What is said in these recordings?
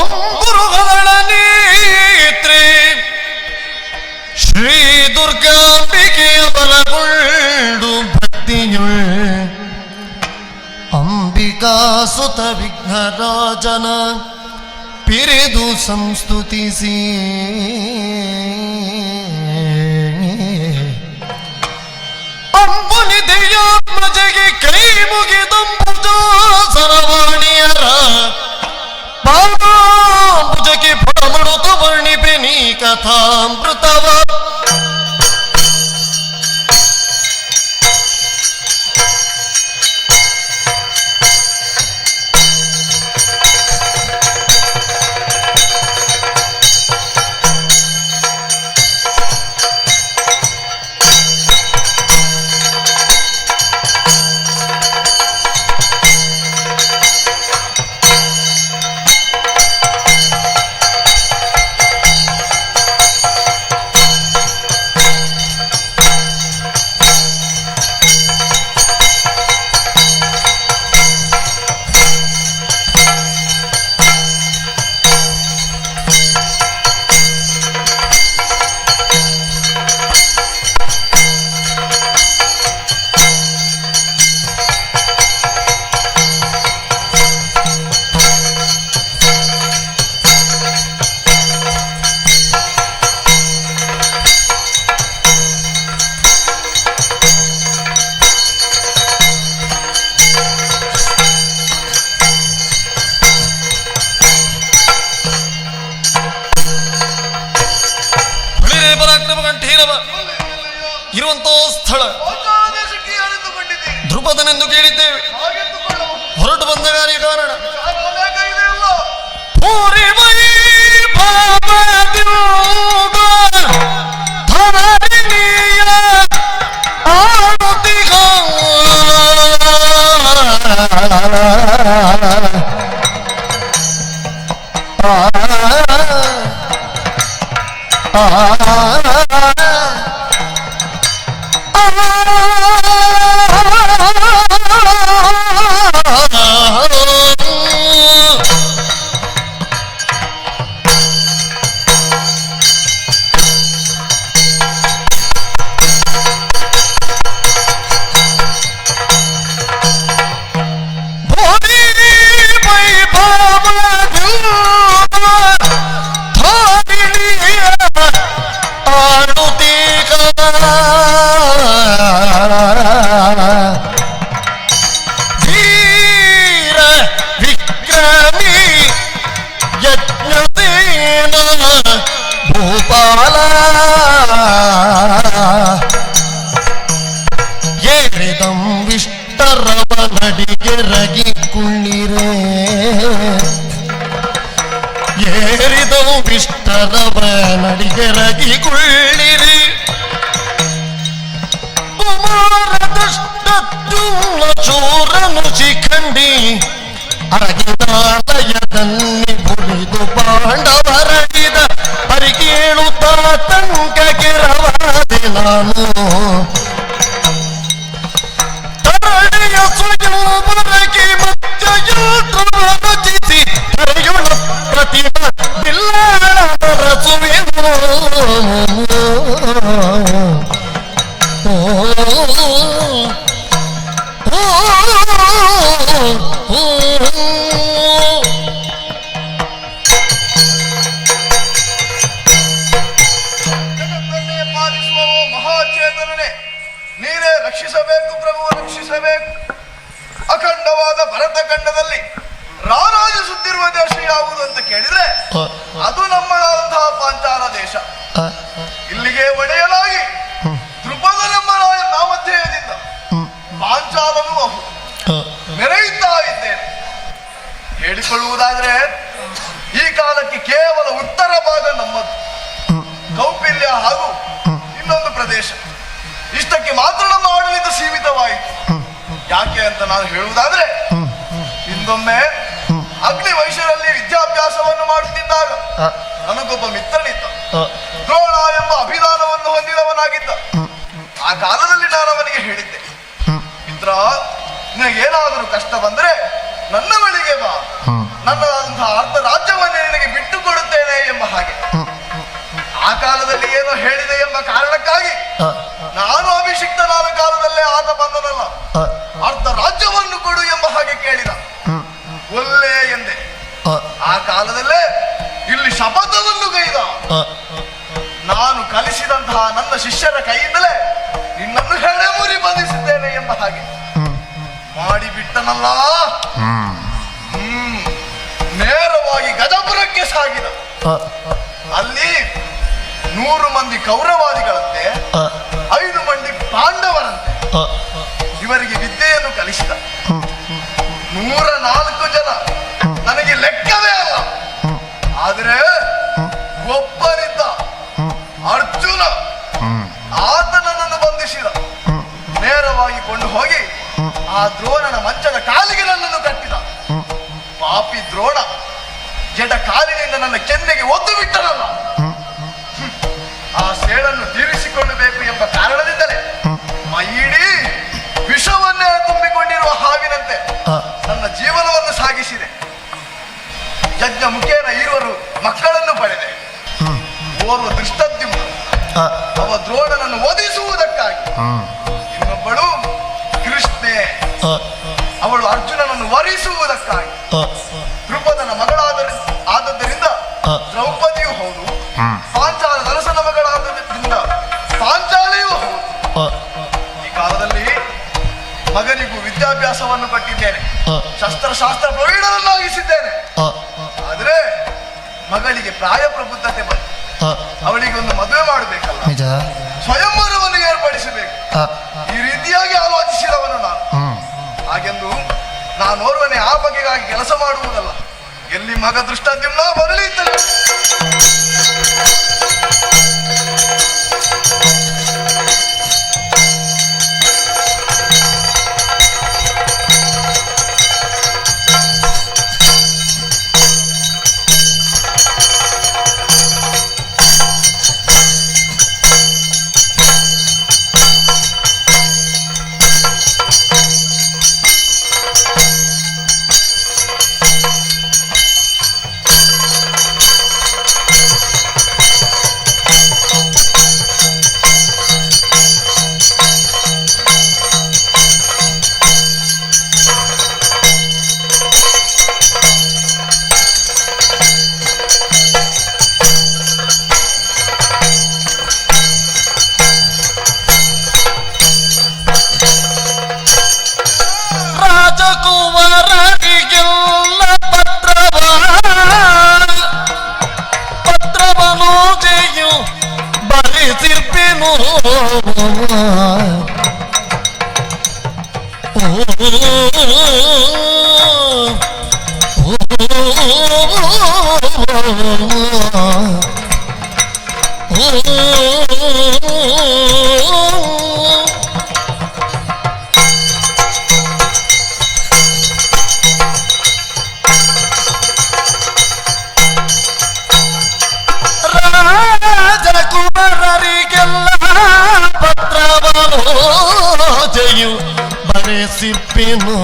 ಅಂಬುರುಗಳ ನೇತ್ರೆ ಶ್ರೀ ದುರ್ಗಾಂಬಿಕೆಯ ಬಲಗೊಂಡು ಭಕ್ತಿಯುಳ್ ಅಂಬಿಕಾ ಸುತ ವಿಘ್ನರಾಜನ ಪಿರಿದು ಸಂಸ್ತುತಿಸಿ ಅಂಬುನಿದೆಯಾತ್ಮಜಗೆ ಕೈ ಮುಗಿದಂಬುಜ ಸರವಾಣಿಯರ ಪಾದಾಂಬುಜಕ್ಕೆ ಪರಮೃತ ವರ್ಣಿಪೆ ನೀ ಕಥಾಮೃತವ ಇರುವಂತಹ ಸ್ಥಳ ಧ್ರುಪದನೆಂದು ಕೇಳಿದ್ದೇವೆ. ಹೊರಟು ಬಂದ ಕಾರಣ ವಿಷ್ಟರವ ನಡಿಗೆರಗಿ ಕುಳ್ಳಿರಿ ಚೂರನು ಶಿಖಂಡಿ ಅರಗಿದಾಲಯದಲ್ಲಿ ಬುರಿದು ಪಾಂಡವರಗಿದ ಪರಿಗೇಳುತ್ತಾ ತಂಕಗೆ ರವಾದೆ ನಾನು ತರಡೆಯ ಸ್ವಯಂವರಗೆ ಮಧ್ಯಯಾತ್ರ ರಚಿಸಿ ತರೆಯುಳ ಪ್ರತಿಭಾ ರಸುವೆನು ನೀರೇ ರಕ್ಷಿಸಬೇಕು ಪ್ರಭು, ರಕ್ಷಿಸಬೇಕು. ಅಖಂಡವಾದ ಭರತ ಖಂಡದಲ್ಲಿ ರಾರಾಜಿಸುತ್ತಿರುವ ದೇಶ ಯಾವುದು ಅಂತ ಕೇಳಿದ್ರೆ ಅದು ನಮ್ಮದಾದಂತಹ ಪಾಂಚಾಲ ದೇಶ. ಇಲ್ಲಿಗೆ ಒಡೆಯಲಾಗಿ ದ್ರುಪದನೆಂಬ ನಾಮಧೇಯದಿಂದ ಪಾಂಚಾಲನು ಬಹು ಮೆರೆಯುತ್ತಾ ಇದ್ದೇನೆ. ಹೇಳಿಕೊಳ್ಳುವುದಾದ್ರೆ ಈ ಕಾಲಕ್ಕೆ ಕೇವಲ ಉತ್ತರ ಭಾಗ ನಮ್ಮದು, ಕೌಪಿಲ್ಯ ಹಾಗೂ ಇನ್ನೊಂದು ಪ್ರದೇಶ, ಇಷ್ಟಕ್ಕೆ ಮಾತ್ರ ನಮ್ಮ ಆಡಳಿತ ಸೀಮಿತವಾಯಿತು. ಯಾಕೆ ಅಂತ ನಾನು ಹೇಳುವುದಾದ್ರೆ, ಹಿಂದೊಮ್ಮೆ ಅಗ್ನಿ ವೈಶ್ಯರಲ್ಲಿ ವಿದ್ಯಾಭ್ಯಾಸವನ್ನು ಮಾಡುತ್ತಿದ್ದಾಗ ನನಗೊಬ್ಬ ಮಿತ್ರನಿದ್ದ. ದ್ರೋಣ ಎಂಬ ಅಭಿದಾನವನ್ನು ಹೊಂದಿದವನಾಗಿದ್ದ. ಆ ಕಾಲದಲ್ಲಿ ನಾನು ಅವನಿಗೆ ಹೇಳಿದ್ದೆ, ಮಿತ್ರ, ನಿನಗೇನಾದರೂ ಕಷ್ಟ ಬಂದ್ರೆ ನನ್ನ ಬಳಿಗೆ ಬಾ, ನನ್ನದಂತಹ ಅರ್ಧ ರಾಜ್ಯವನ್ನೇ ಆ ಕಾಲದಲ್ಲಿ ಏನೋ ಹೇಳಿದೆ ಎಂಬ ಕಾರಣಕ್ಕಾಗಿ ನಾನು ಅಭಿಷಿಕ್ತನಾದ ಕಾಲದಲ್ಲೇ ಆತ ಬಂದನಲ್ಲ, ಅರ್ಧ ರಾಜ್ಯವನ್ನು ಕೊಡು ಎಂಬ ಹಾಗೆ ಕೇಳಿದ. ಒಲ್ಲೆ ಎಂದೆ. ಆ ಕಾಲದಲ್ಲೇ ಇಲ್ಲಿ ಶಪಥವನ್ನು ಗೈದ. ನಾನು ಕಲಿಸಿದಂತಹ ನನ್ನ ಶಿಷ್ಯರ ಕೈಯಿಂದಲೇ ನಿನ್ನನ್ನು ಹೆಡೆಮುರಿ ಬಂಧಿಸಿದ್ದೇನೆ ಎಂಬ ಹಾಗೆ ಮಾಡಿಬಿಟ್ಟನಲ್ಲ. ನೇರವಾಗಿ ಗಜಪುರಕ್ಕೆ ಸಾಗಿದ. ಅಲ್ಲಿ 100 ಮಂದಿ ಕೌರವಾದಿಗಳಂತೆ, 5 ಮಂದಿ ಪಾಂಡವರಂತೆ ಇವರಿಗೆ ವಿದ್ಯೆಯನ್ನು ಕಲಿಸಿದ. 104 ಜನ ನನಗೆ ಲೆಕ್ಕವೇ ಅಲ್ಲ. ಆದರೆ ಒಬ್ಬನಿದ್ದ ಅರ್ಜುನ, ಆತನನ್ನು ಬಂಧಿಸಿದ. ನೇರವಾಗಿ ಕೊಂಡು ಹೋಗಿ ಆ ದ್ರೋಣನ ಮಂಚದ ಕಾಲಿಗೆ ನನ್ನನ್ನು ಕಟ್ಟಿದ. ಪಾಪಿ ದ್ರೋಣ ಜಡ ಕಾಲಿನಿಂದ ನನ್ನ ಕೆನ್ನೆಗೆ ಒದ್ದು ಬಿಟ್ಟನಲ್ಲ. ಆ ಸೇಡನ್ನು ತೀರಿಸಿಕೊಳ್ಳಬೇಕು ಎಂಬ ಕಾರಣದಿಂದಲೇ ಮೈಯಿಡೀ ವಿಷವನ್ನೇ ತುಂಬಿಕೊಂಡಿರುವ ಹಾವಿನಂತೆ ನನ್ನ ಜೀವನವನ್ನು ಸಾಗಿಸಿದೆ. ಯಜ್ಞ ಮುಖೇನ 2 ಮಕ್ಕಳನ್ನು ಪಡೆದೆ. ಓರ್ವ ದೃಷ್ಟದ್ಯುಮ್ನ, ಅವ ದ್ರೋಣನನ್ನು ವಧಿಸುವುದಕ್ಕಾಗಿ. ಇನ್ನೊಬ್ಬಳು ಕೃಷ್ಣೆ, ಅವಳು ಅರ್ಜುನನನ್ನು ವರಿಸುವುದಕ್ಕಾಗಿ. ದ್ರುಪದನ ಮಗಳಾದದ್ದರಿಂದ ದ್ರೌಪದಿಯೂ ಹೌದು, ಪಾಂಚಾಲ ದರಸನ ಮಗಳಾದರಿಂದ ಪಾಂಚಾಲಿಯೂ ಹೌದು. ಈ ಕಾಲದಲ್ಲಿ ಮಗನಿಗೂ ವಿದ್ಯಾಭ್ಯಾಸವನ್ನು ಕೊಟ್ಟಿದ್ದೇನೆ, ಶಸ್ತ್ರಶಾಸ್ತ್ರ ಪ್ರವೀಣನನ್ನಾಗಿಸಿದ್ದೇನೆ. ಆದರೆ ಮಗಳಿಗೆ ಪ್ರಾಯ ಪ್ರಬುದ್ಧತೆ ಬಂತು. ಅವಳಿಗೊಂದು ಮದುವೆ ಮಾಡಬೇಕಲ್ಲ, ಸ್ವಯಂವರವನ್ನು ಏರ್ಪಡಿಸಬೇಕು. ಈ ರೀತಿಯಾಗಿ ಆಲೋಚಿಸಿದವನು ನಾನು. ಹಾಗೆಂದು ನಾನೋರ್ವನೇ ಆ ಬಗೆಗಾಗಿ ಕೆಲಸ ಮಾಡುವುದಲ್ಲ. ಎಲ್ಲಿ ಮಗ ದೃಷ್ಟದ್ಯುಮ್ನ ಬರಲಿ ಇದ್ದರೆ ರಾಜಕುಮಾರರಿಗೆಲ್ಲ ಪತ್ರವನು ಜೆಯು ಬರೆಸಿರ್ಪೆನು. ರಾಜಕುಮಾರರಿಗೆಲ್ಲ ಪತ್ರವನು ಜೆಯು ಬರೆಸಿರ್ಪೆನು.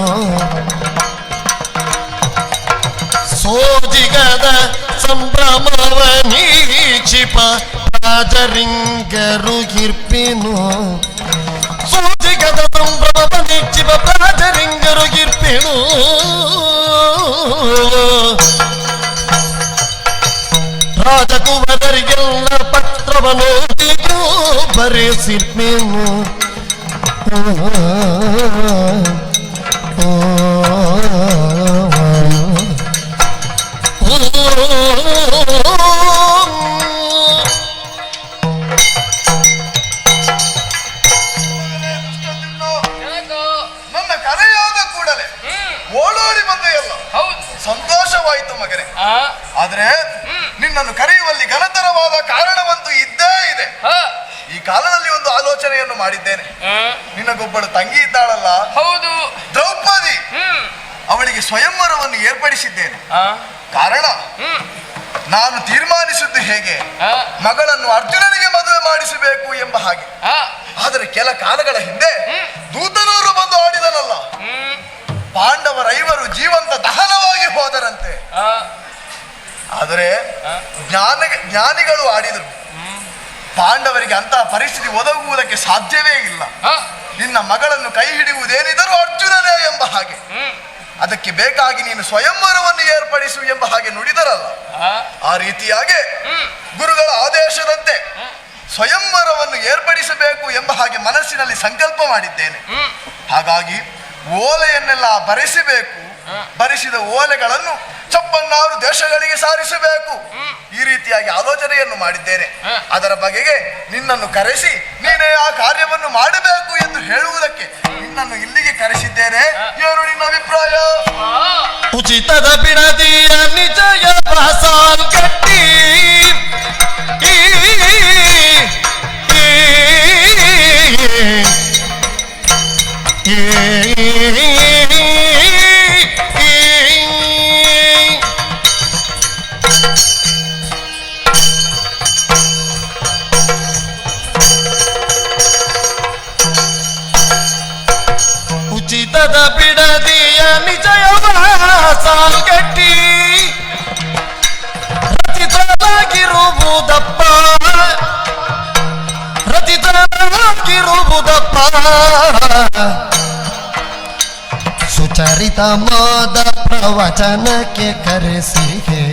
ಸೋಜಿಗದ ಸಂಭ್ರಮವನೀಕ್ಷಿಪ ರಾಜರಿಂಗರು ಗಿರ್ಪೆನು. ಸೋಜಿಗದ ಸಂಭ್ರಮವನೀಕ್ಷಿಪ ರಾಜರಿಂಗರು ಗಿರ್ಪೆನು. ರಾಜಕುಮಾರರಿಗೆಲ್ಲ ಪತ್ರವನ್ನು ಬರೆಸಿರ್ಪೆನು. ನನ್ನ ಕರೆಯಾದ ಕೂಡಲೇ ಓಡೋಡಿ ಬಂದೆಯಲ್ಲ, ಸಂತೋಷವಾಯಿತು ಮಗನೇ. ಆದ್ರೆ ನಿನ್ನನ್ನು ಕರೆಯುವಲ್ಲಿ ಘನತರವಾದ ಕಾರಣವಂತೂ ಇದ್ದೇ ಇದೆ. ಈ ಕಾಲದಲ್ಲಿ ಒಂದು ಆಲೋಚನೆಯನ್ನು ಮಾಡಿದ್ದೇನೆ. ನಿನಗೊಬ್ಬಳು ತಂಗಿ ಇದ್ದಾಳಲ್ಲ, ಹೌದು, ದ್ರೌಪದಿ. ಅವಳಿಗೆ ಸ್ವಯಂವರವನ್ನು ಏರ್ಪಡಿಸಿದ್ದೇನೆ. ಕಾರಣ ನಾನು ತೀರ್ಮಾನಿಸಿದ್ದು ಹೇಗೆ, ಮಗಳನ್ನು ಅರ್ಜುನನಿಗೆ ಮದುವೆ ಮಾಡಿಸಬೇಕು ಎಂಬ ಹಾಗೆ. ಆದರೆ ಕೆಲ ಕಾಲಗಳ ಹಿಂದೆ ದೂತನೂರು ಬಂದು ಆಡಿದನಲ್ಲ, ಪಾಂಡವರೈವರು ಜೀವಂತ ದಹನವಾಗಿ ಹೋದರಂತೆ. ಆದರೆ ಜ್ಞಾನಿಗಳು ಆಡಿದರು, ಪಾಂಡವರಿಗೆ ಅಂತಹ ಪರಿಸ್ಥಿತಿ ಒದಗುವುದಕ್ಕೆ ಸಾಧ್ಯವೇ ಇಲ್ಲ. ನಿನ್ನ ಮಗಳನ್ನು ಕೈ ಹಿಡಿಯುವುದೇನಿದರೂ ಅರ್ಜುನನೇ ಎಂಬ ಹಾಗೆ. ಅದಕ್ಕೆ ಬೇಕಾಗಿ ನೀನು ಸ್ವಯಂವರವನ್ನು ಏರ್ಪಡಿಸು ಎಂಬ ಹಾಗೆ ನುಡಿದರಲ್ಲ, ಆ ರೀತಿಯಾಗಿ ಗುರುಗಳ ಆದೇಶದಂತೆ ಸ್ವಯಂವರವನ್ನು ಏರ್ಪಡಿಸಬೇಕು ಎಂಬ ಹಾಗೆ ಮನಸ್ಸಿನಲ್ಲಿ ಸಂಕಲ್ಪ ಮಾಡಿದ್ದೇನೆ. ಹಾಗಾಗಿ ಓಲೆಯನ್ನೆಲ್ಲ ಬರೆಸಬೇಕು. ಬರೆಸಿದ ಓಲೆಗಳನ್ನು 56 ದೇಶಗಳಿಗೆ ಸಾರಿಸಬೇಕು. ಈ ರೀತಿಯಾಗಿ ಆಲೋಚನೆಯನ್ನು ಮಾಡಿದ್ದೇನೆ. ಅದರ ಬಗೆಗೆ ನಿನ್ನನ್ನು ಕರೆಸಿ ನೀನೇ ಆ ಕಾರ್ಯವನ್ನು ಮಾಡಬೇಕು ಎಂದು ಹೇಳುವುದಕ್ಕೆ ನಿನ್ನನ್ನು ಇಲ್ಲಿಗೆ ಕರೆಸಿದ್ದೇನೆ. ಏನು ನಿನ್ನ ಅಭಿಪ್ರಾಯ? ಉಚಿತದ ಬಿಡದಿಯ ನಿಜಯ ಭಾಸಾನ್ ಕಟ್ಟಿ ಉಚಿತದ ಬಿಡದಿಯ ನಿಜಯವಾಸ ಗಟ್ಟಿ ರಚಿತರಾಗಿರುವುದಪ್ಪ ರಚಿತರಾಗಿರುವುದಪ್ಪ ಸುಚರಿತ ಮಾದ ಪ್ರವಚನಕ್ಕೆ ಕರೆಸಿಗೆ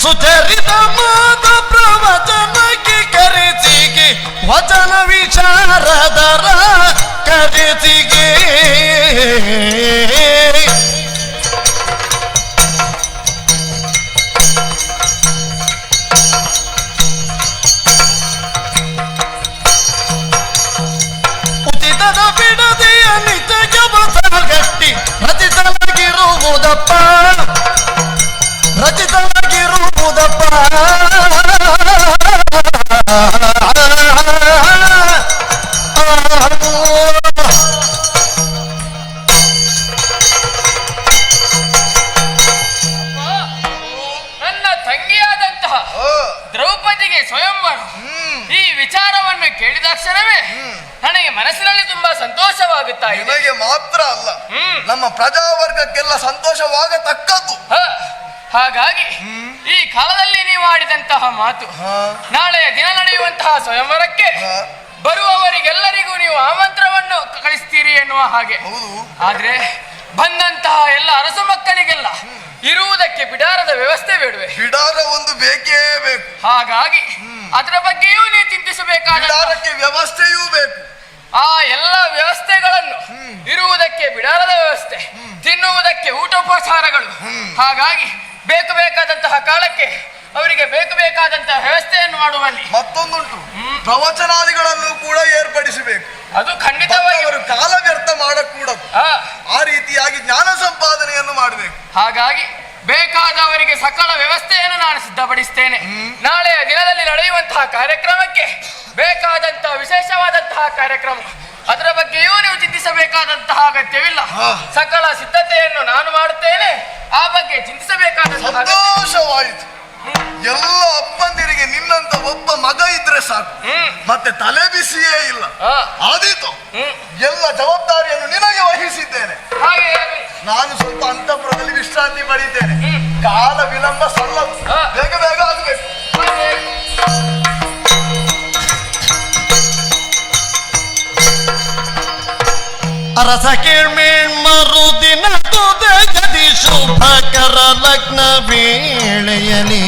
ಸುಚರಿತ ಮಾದ ಪ್ರವಚನಕ್ಕೆ ಕರೆಸಿಗೆ ವಚನ ವಿಚಾರದರ ಕರೆಸಿಗೆ ಉಚಿತದ ಬಿಡದೆಯ ನಿಜ ಬಸಗಟ್ಟಿ ರಚಿಸಲಾಗಿರುವುದಪ್ಪ ರಚಿಸಲಾಗಿರುವುದಪ್ಪ ನನ್ನ ತಂಗಿಯಾದಂತಹ ದ್ರೌಪದಿಗೆ ಸ್ವಯಂವರ ಈ ವಿಚಾರವನ್ನು ಕೇಳಿದಾಕ್ಷಣವೇ ನನಗೆ ಮನಸ್ಸಿನಲ್ಲಿ ತುಂಬಾ ಸಂತೋಷವಾಗುತ್ತಾ ಇದೆ. ನಿನಗೆ ಮಾತ್ರ ಅಲ್ಲ, ನಮ್ಮ ಪ್ರಜಾವರ್ಗಕ್ಕೆಲ್ಲ ಸಂತೋಷವಾಗತಕ್ಕದ್ದು. ಹಾಗಾಗಿ ಈ ಕಾಲದಲ್ಲಿ ನೀವು ಆಡಿದಂತಹ ಮಾತು ನಾಳೆಯ ದಿನ ನಡೆಯುವಂತಹ ಸ್ವಯಂವರಕ್ಕೆ ಬರುವವರಿಗೆಲ್ಲರಿಗೂ ನೀವು ಆಮಂತ್ರವನ್ನು ಕಳಿಸ್ತೀರಿ ಎನ್ನುವ ಹಾಗೆ. ಆದ್ರೆ ಬಂದಂತಹ ಎಲ್ಲ ಅರಸು ಮಕ್ಕಳಿಗೆಲ್ಲ ಇರುವುದಕ್ಕೆ ಬಿಡಾರದ ವ್ಯವಸ್ಥೆ ಬೇಡುವೆ. ಬಿಡಾರ ಒಂದು ಬೇಕೇ ಬೇಕು. ಹಾಗಾಗಿ ಅದರ ಬಗ್ಗೆಯೂ ನೀವು ಚಿಂತಿಸಬೇಕಾದ ಬಿಡಾರಕ್ಕೆ ವ್ಯವಸ್ಥೆಯೂ ಬೇಕು. ಆ ಎಲ್ಲ ವ್ಯವಸ್ಥೆಗಳನ್ನು ಇರುವುದಕ್ಕೆ ಬಿಡಾರದ ವ್ಯವಸ್ಥೆ, ತಿನ್ನುವುದಕ್ಕೆ ಊಟೋಪಚಾರಗಳು. ಹಾಗಾಗಿ ಬೇಕಾದಂತಹ ಕಾಲಕ್ಕೆ ಅವರಿಗೆ ಬೇಕಾದಂತಹ ವ್ಯವಸ್ಥೆಯನ್ನು ಮಾಡುವಲ್ಲಿ ಮತ್ತೊಂದುಂಟು, ಪ್ರವಚನಾದಿಗಳನ್ನು ಕೂಡ ಏರ್ಪಡಿಸಬೇಕು. ಅದು ಖಂಡಿತವಾಗಿ ಅವರು ಕಾಲ ವ್ಯರ್ಥ ಮಾಡಕೂಡದು. ಆ ರೀತಿಯಾಗಿ ಜ್ಞಾನ ಸಂಪಾದನೆಯನ್ನು ಮಾಡಬೇಕು. ಹಾಗಾಗಿ ಬೇಕಾದವರಿಗೆ ಸಕಲ ವ್ಯವಸ್ಥೆಯನ್ನು ನಾನು ಸಿದ್ಧಪಡಿಸ್ತೇನೆ. ನಾಳೆಯ ದಿನದಲ್ಲಿ ನಡೆಯುವಂತಹ ಕಾರ್ಯಕ್ರಮಕ್ಕೆ ಬೇಕಾದಂತಹ ವಿಶೇಷವಾದಂತಹ ಕಾರ್ಯಕ್ರಮ, ಅದರ ಬಗ್ಗೆಯೂ ನೀವು ಚಿಂತಿಸಬೇಕಾದಂತಹ ಅಗತ್ಯವಿಲ್ಲ. ಸಕಲ ಸಿದ್ಧತೆಯನ್ನು ನಾನು ಮಾಡುತ್ತೇನೆ. ಆ ಬಗ್ಗೆ ಚಿಂತಿಸಬೇಕಾದಂತಹ ಸಂತೋಷವಾಯಿತು. ಎಲ್ಲ ಅಪ್ಪಂದಿರಿಗೆ ನಿನ್ನಂತ ಒಬ್ಬ ಮಗ ಇದ್ರೆ ಸಾಕು, ಮತ್ತೆ ತಲೆ ಬಿಸಿಯೇ ಇಲ್ಲ. ಆದೀತು, ಎಲ್ಲ ಜವಾಬ್ದಾರಿಯನ್ನು ನಿನಗೆ ವಹಿಸಿದ್ದೇನೆ. ಹಾಗೆ ನಾನು ಸ್ವಲ್ಪ ಅಂತಃಪುರದಲ್ಲಿ ವಿಶ್ರಾಂತಿ ಪಡೆಯುತ್ತೇನೆ. ಕಾಲ ವಿಳಂಬ ಸಲ್ಲದು, ಬೇಗ ಬೇಗ ಆಗಬೇಕು. ಅರಸ ಕೇಳ್ಮೇಳ್ ಮರುದಿನ ಜದಿ ಶುಭಕರ ಲಗ್ನ ವೇಳೆಯಲಿ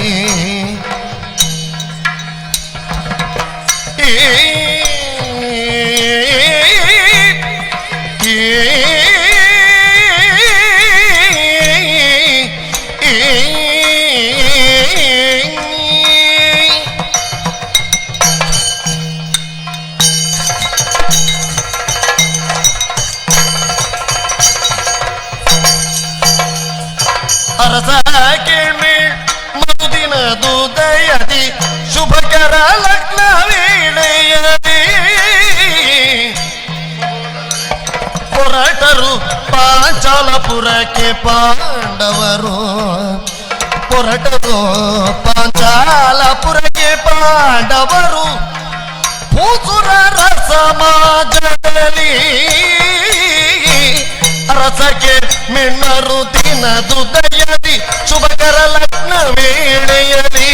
ಅರಸ ಕೇಳ್ಮೇಳ್ ಮರುದಿನದು ದಯದಿ ಶುಭಕರ ಲಗ್ನ ವೇಳೆಯಲಿ ಹೊರಟರು ಪಾಂಚಾಲಪುರಕ್ಕೆ ಪಾಂಡವರು. ಹೊರಟರು ಪಾಂಚಾಲಪುರಕ್ಕೆ ಪಾಂಡವರು. ಭೂಸುರರ ಸಮಾಜದಲ್ಲಿ ಅರಸಕ್ಕೆ ಮೆಣ್ಣರು ದಿನದು ದಯದಿ ಶುಭಕರ ಲಗ್ನ ವೇಳೆಯಲಿ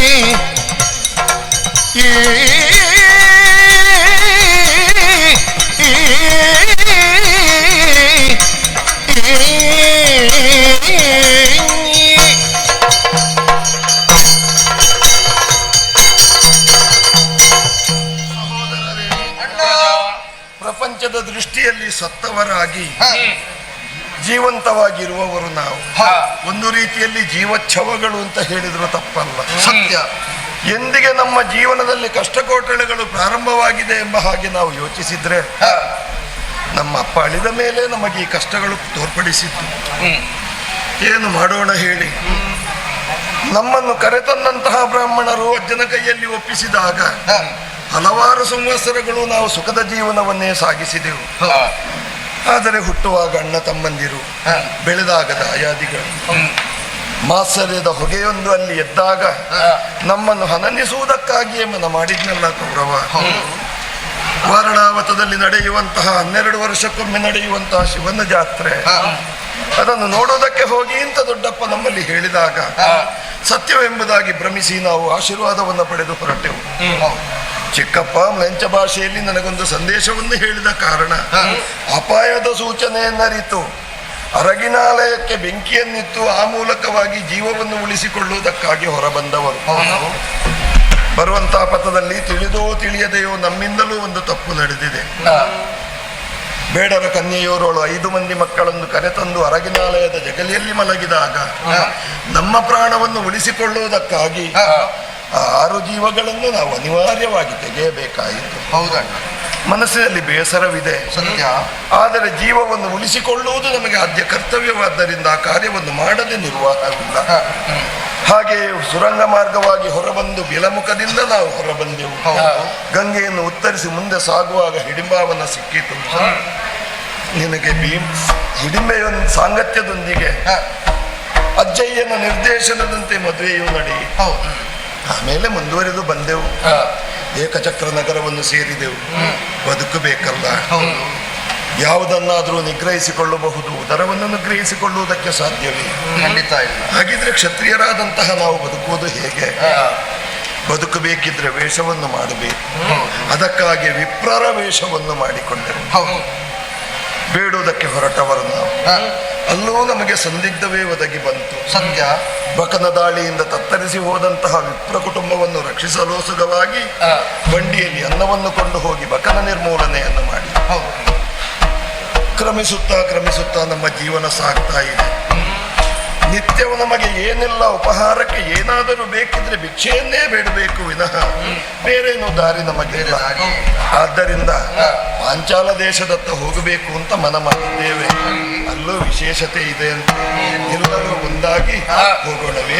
ಸಮಾಜದ ದೃಷ್ಟಿಯಲ್ಲಿ ಸತ್ತವರಾಗಿ ಜೀವಂತವಾಗಿರುವವರು ನಾವು. ಒಂದು ರೀತಿಯಲ್ಲಿ ಜೀವಚ್ಛವಗಳು ಅಂತ ಹೇಳಿದ್ರು ತಪ್ಪಲ್ಲ. ಸತ್ಯ. ಎಂದಿಗೆ ನಮ್ಮ ಜೀವನದಲ್ಲಿ ಕಷ್ಟಕೋಟಳೆಗಳು ಪ್ರಾರಂಭವಾಗಿದೆ ಎಂಬ ಹಾಗೆ ನಾವು ಯೋಚಿಸಿದ್ರೆ ನಮ್ಮ ಅಪ್ಪ ಅಳಿದ ಮೇಲೆ ನಮಗೆ ಈ ಕಷ್ಟಗಳು ತೋರ್ಪಡಿಸಿದ್ದು. ಏನು ಮಾಡೋಣ ಹೇಳಿ? ನಮ್ಮನ್ನು ಕರೆತಂದಂತಹ ಬ್ರಾಹ್ಮಣರು ಅಜ್ಜನ ಕೈಯಲ್ಲಿ ಒಪ್ಪಿಸಿದಾಗ ಹಲವಾರು ಸಂವತ್ಸರಗಳು ನಾವು ಸುಖದ ಜೀವನವನ್ನೇ ಸಾಗಿಸಿದೆವು. ಆದರೆ ಹುಟ್ಟುವಾಗ ಅಣ್ಣ ತಮ್ಮಂದಿರು, ಬೆಳೆದಾಗ ದಾಯಾದಿಗಳು, ಮಾತ್ಸರ್ಯದ ಹೊಗೆಯೊಂದು ಅಲ್ಲಿ ಎದ್ದಾಗ ನಮ್ಮನ್ನು ಹನನಿಸುವುದಕ್ಕಾಗಿಯೇ ಮನ ಮಾಡಿದ್ನಲ್ಲ ಕೌರವ. ವಾರಣಾವತದಲ್ಲಿ ನಡೆಯುವಂತಹ 12 ವರ್ಷಕ್ಕೊಮ್ಮೆ ನಡೆಯುವಂತಹ ಶಿವನ ಜಾತ್ರೆ, ಅದನ್ನು ನೋಡೋದಕ್ಕೆ ಹೋಗಿ ಇಂಥ ದೊಡ್ಡಪ್ಪ ನಮ್ಮಲ್ಲಿ ಹೇಳಿದಾಗ ಸತ್ಯವೆಂಬುದಾಗಿ ಭ್ರಮಿಸಿ ನಾವು ಆಶೀರ್ವಾದವನ್ನು ಪಡೆದು ಹೊರಟೆವು. ಚಿಕ್ಕಪ್ಪ ಮ್ಲೆಂಚ ಭಾಷೆಯಲ್ಲಿ ನನಗೊಂದು ಸಂದೇಶವನ್ನು ಹೇಳಿದ ಕಾರಣ ಅಪಾಯದ ಸೂಚನೆಯನ್ನರಿತು ಅರಗಿನಾಲಯಕ್ಕೆ ಬೆಂಕಿಯನ್ನಿತ್ತು ಆ ಮೂಲಕವಾಗಿ ಜೀವವನ್ನು ಉಳಿಸಿಕೊಳ್ಳುವುದಕ್ಕಾಗಿ ಹೊರಬಂದವರು. ಬರುವಂತಹ ಪಥದಲ್ಲಿ ತಿಳಿದೋ ತಿಳಿಯದೆಯೋ ನಮ್ಮಿಂದಲೂ ಒಂದು ತಪ್ಪು ನಡೆದಿದೆ. ಬೇಡರ ಕನ್ಯೆಯೋರಳು 5 ಮಂದಿ ಮಕ್ಕಳನ್ನು ಕರೆತಂದು ಅರಗಿನಾಲಯದ ಜಗಲಿಯಲ್ಲಿ ಮಲಗಿದಾಗ ನಮ್ಮ ಪ್ರಾಣವನ್ನು ಉಳಿಸಿಕೊಳ್ಳುವುದಕ್ಕಾಗಿ 6 ಜೀವಗಳನ್ನು ನಾವು ಅನಿವಾರ್ಯವಾಗಿ ತೆಗೆಯಬೇಕಾಯಿತು. ಹೌದಣ್ಣ. ಮನಸ್ಸಿನಲ್ಲಿ ಬೇಸರವಿದೆ ಸತ್ಯ. ಆದರೆ ಜೀವವನ್ನು ಉಳಿಸಿಕೊಳ್ಳುವುದು ನಮಗೆ ಆದ್ಯ ಕರ್ತವ್ಯವಾದ್ದರಿಂದ ಆ ಕಾರ್ಯವನ್ನು ಮಾಡದೆ ನಿರ್ವಾಹವಿಲ್ಲ. ಹಾಗೆಯೇ ಸುರಂಗ ಮಾರ್ಗವಾಗಿ ಹೊರಬಂದು ಬಿಲಮುಖದಿಂದ ನಾವು ಹೊರಬಂದೆವು. ಗಂಗೆಯನ್ನು ಉತ್ತರಿಸಿ ಮುಂದೆ ಸಾಗುವಾಗ ಹಿಡಿಂಬಾವನ್ನ ಸಿಕ್ಕಿತು. ನಿನಗೆ ಹಿಡಿಂಬೆಯೊಂದು ಸಾಂಗತ್ಯದೊಂದಿಗೆ ಅಜ್ಜಯ್ಯನ ನಿರ್ದೇಶನದಂತೆ ಮದುವೆಯೂ ನಡೆಯಿತು. ಆಮೇಲೆ ಮುಂದುವರೆದು ಬಂದೆವು. ಏಕಚಕ್ರ ನಗರವನ್ನು ಸೇರಿದೆವು. ಬದುಕಬೇಕಲ್ಲ, ಯಾವುದನ್ನಾದರೂ ನಿಗ್ರಹಿಸಿಕೊಳ್ಳಬಹುದು, ಉದರವನ್ನು ನಿಗ್ರಹಿಸಿಕೊಳ್ಳುವುದಕ್ಕೆ ಸಾಧ್ಯವೇ? ಖಂಡಿತ ಇಲ್ಲ. ಹಾಗಿದ್ರೆ ಕ್ಷತ್ರಿಯರಾದಂತಹ ನಾವು ಬದುಕುವುದು ಹೇಗೆ? ಬದುಕಬೇಕಿದ್ರೆ ವೇಷವನ್ನು ಮಾಡಬೇಕು. ಅದಕ್ಕಾಗಿ ವಿಪ್ರರ ವೇಷವನ್ನು ಮಾಡಿಕೊಂಡೆವು. ಬೇಡುವುದಕ್ಕೆ ಹೊರಟವರು ನಾವು. ಅಲ್ಲೂ ನಮಗೆ ಸಂದಿಗ್ಧವೇ ಒದಗಿ ಬಂತು. ಸತ್ಯ. ಬಕನ ದಾಳಿಯಿಂದ ತತ್ತರಿಸಿ ಹೋದಂತಹ ವಿಪ್ರ ಕುಟುಂಬವನ್ನು ರಕ್ಷಿಸಲೋಸುಗವಾಗಿ ಬಂಡಿಯಲ್ಲಿ ಅನ್ನವನ್ನು ಕೊಂಡು ಹೋಗಿ ಬಕನ ನಿರ್ಮೂಲನೆಯನ್ನು ಮಾಡಿ ಕ್ರಮಿಸುತ್ತಾ ನಮ್ಮ ಜೀವನ ಸಾಗ್ತಾ ಇದೆ. ನಿತ್ಯವೂ ನಮಗೆ ಏನೆಲ್ಲ ಉಪಹಾರಕ್ಕೆ ಏನಾದರೂ ಬೇಕಿದ್ರೆ ಭಿಕ್ಷೆಯನ್ನೇ ಬೇಡಬೇಕು ವಿನಃ ಬೇರೇನೋ ದಾರಿ ನಮಗಿಲ್ಲ. ಆದ್ದರಿಂದ ಪಾಂಚಾಲ ದೇಶದತ್ತ ಹೋಗಬೇಕು ಅಂತ ಮನ ಮಾಡಿದ್ದೇವೆ. ಅಲ್ಲೂ ವಿಶೇಷತೆ ಇದೆ ಅಂತ ಎಲ್ಲರೂ ಒಂದಾಗಿ ಹೋಗೋಣವೇ?